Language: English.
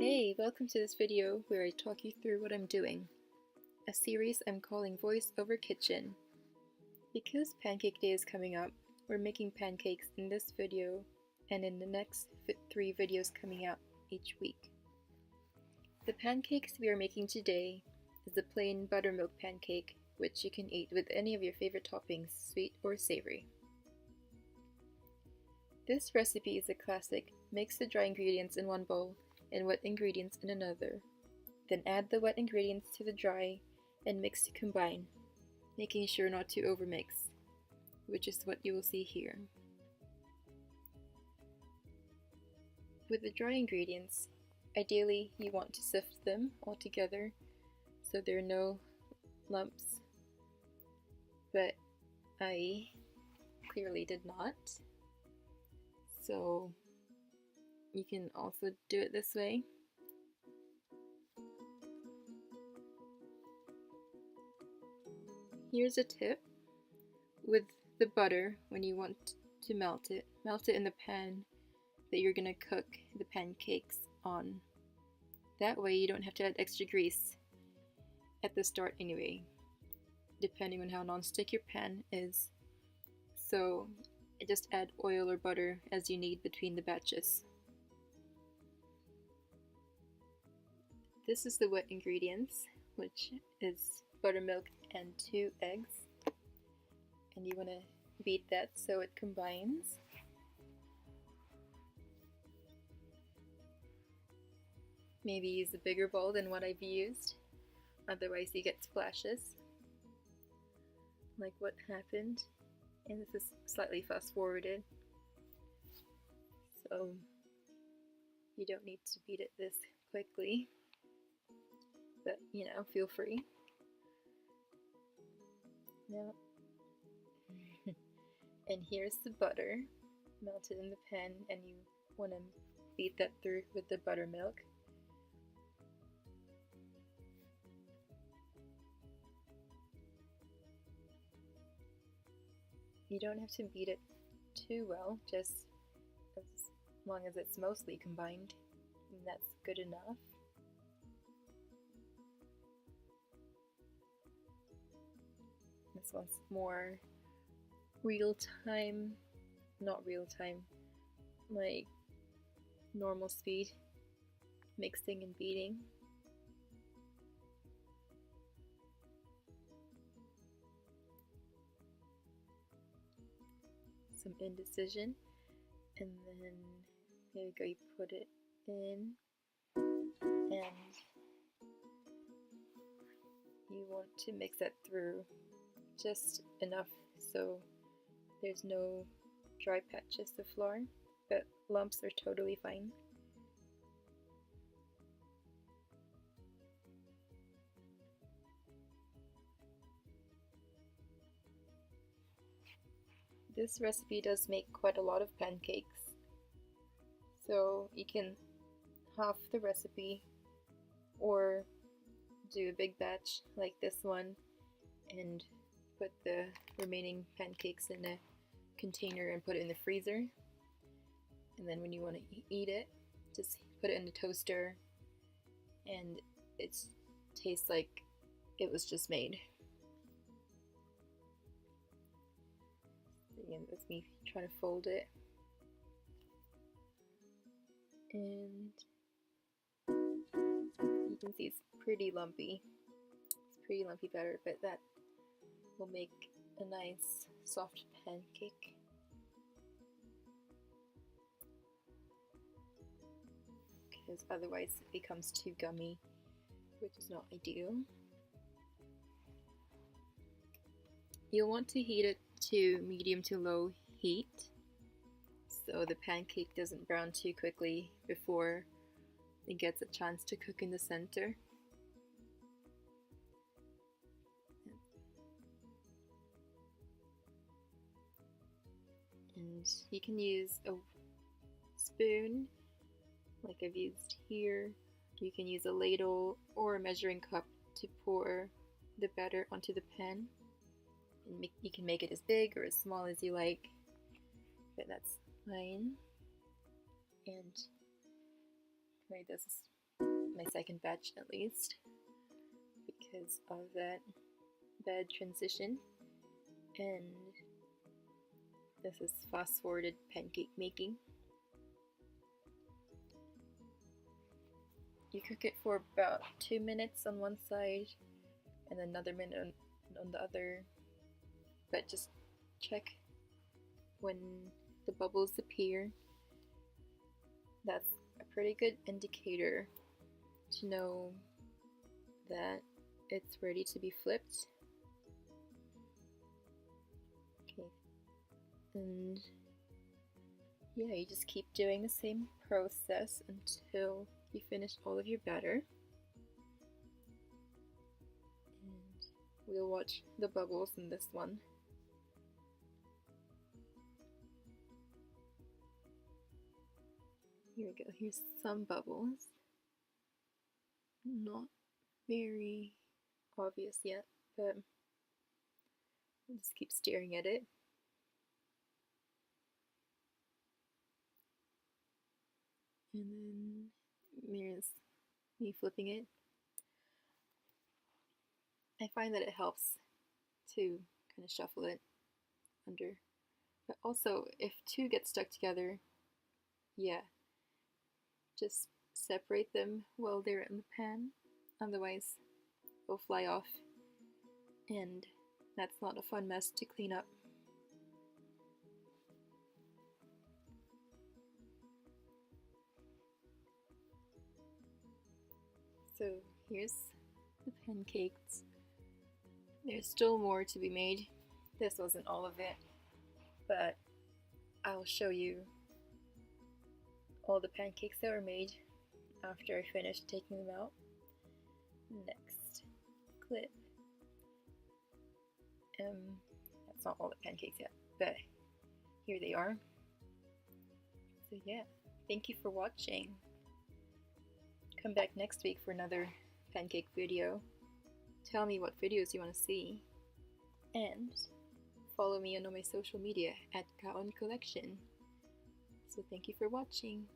Hey, welcome to this video where I talk you through what I'm doing, a series I'm calling Voiceover Kitchen. Because Pancake Day is coming up, we're making pancakes in this video and in the next 3 videos coming out each week. The pancakes we are making today is a plain buttermilk pancake, which you can eat with any of your favorite toppings, sweet or savory. This recipe is a classic. Mix the dry ingredients in one bowl and wet ingredients in another. Then add the wet ingredients to the dry and mix to combine, making sure not to overmix, which is what you will see here. With the dry ingredients, ideally you want to sift them all together so there are no lumps, but I clearly did not. So you can also do it this way. Here's a tip. With the butter, when you want to melt it in the pan that you're gonna cook the pancakes on. That way you don't have to add extra grease at the start anyway, depending on how non-stick your pan is. So just add oil or butter as you need between the batches. This is the wet ingredients, which is buttermilk and 2 eggs. And you want to beat that so it combines. Maybe use a bigger bowl than what I've used, otherwise you get splashes, like what happened. And this is slightly fast forwarded, so you don't need to beat it this quickly, but you know, feel free. Now, and here's the butter melted in the pan, and you want to beat that through with the buttermilk. You don't have to beat it too well, just as long as it's mostly combined, and that's good enough. This one's more real time, not real time, like normal speed, mixing and beating. Some indecision, and then there you go, you put it in, and you want to mix that through just enough so there's no dry patches to the floor, but lumps are totally fine. This recipe does make quite a lot of pancakes, so you can half the recipe or do a big batch like this one and put the remaining pancakes in a container and put it in the freezer, and then when you want to eat it, just put it in the toaster and it tastes like it was just made. And that's me trying to fold it, and you can see it's pretty lumpy. It's pretty lumpy batter, but that will make a nice soft pancake. Because otherwise it becomes too gummy, which is not ideal. You'll want to heat it to medium to low heat so the pancake doesn't brown too quickly before it gets a chance to cook in the center. And you can use a spoon like I've used here. You can use a ladle or a measuring cup to pour the batter onto the pan. And you can make it as big or as small as you like, but that's fine. And right, this is my second batch at least, because of that bad transition. And this is fast-forwarded pancake making. You cook it for about 2 minutes on one side and another minute on the other, but just check when the bubbles appear. That's a pretty good indicator to know that it's ready to be flipped. Okay, and yeah, you just keep doing the same process until you finish all of your batter. And we'll watch the bubbles in this one. Here we go, here's some bubbles. Not very obvious yet, but I'll just keep staring at it. And then there's me flipping it. I find that it helps to kind of shuffle it under. But also, if two get stuck together, yeah, just separate them while they're in the pan. Otherwise, they'll fly off, and that's not a fun mess to clean up. So here's the pancakes. There's still more to be made. This wasn't all of it, but I'll show you all the pancakes that were made after I finished taking them out. Next clip. That's not all the pancakes yet, but here they are. So yeah, thank you for watching. Come back next week for another pancake video. Tell me what videos you want to see. And follow me on all my social media at Kaon Collection. So thank you for watching.